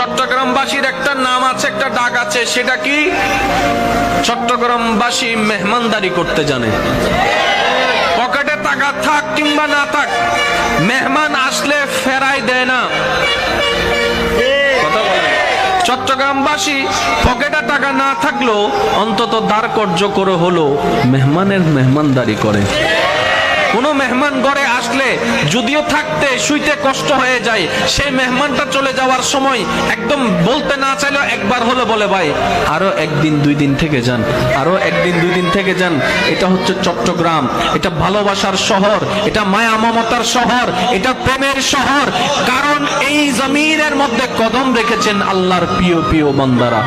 চট্টগ্রামবাসীর একটা নাম আছে, একটা ডাক আছে, সেটা কি? চট্টগ্রামবাসী মেহমানদারি করতে জানে। পকেটে টাকা থাক কিংবা না থাক, মেহমান আসলে ফেরাই দেয় না। চট্টগ্রামবাসী পকেটে টাকা না থাকলেও অন্তত দারকর্য করে হলো মেহমানের মেহমানদারি করে। কোনো মেহমান ঘরে আসলে যদিও থাকতে শুইতে কষ্ট হয়ে যায়, সেই মেহমানটা চলে যাওয়ার সময় একদম বলতে না চাইলেও একবার হলো বলে, ভাই আরো একদিন দুই দিন থেকে যান, আরো একদিন দুই দিন থেকে যান। এটা হচ্ছে চট্টগ্রাম, এটা ভালোবাসার শহর, এটা মায়া মমতার শহর, এটা প্রেমের শহর। কারণ এই জমিনের মধ্যে কদম রেখেছেন আল্লাহর প্রিয় প্রিয় বান্দারা।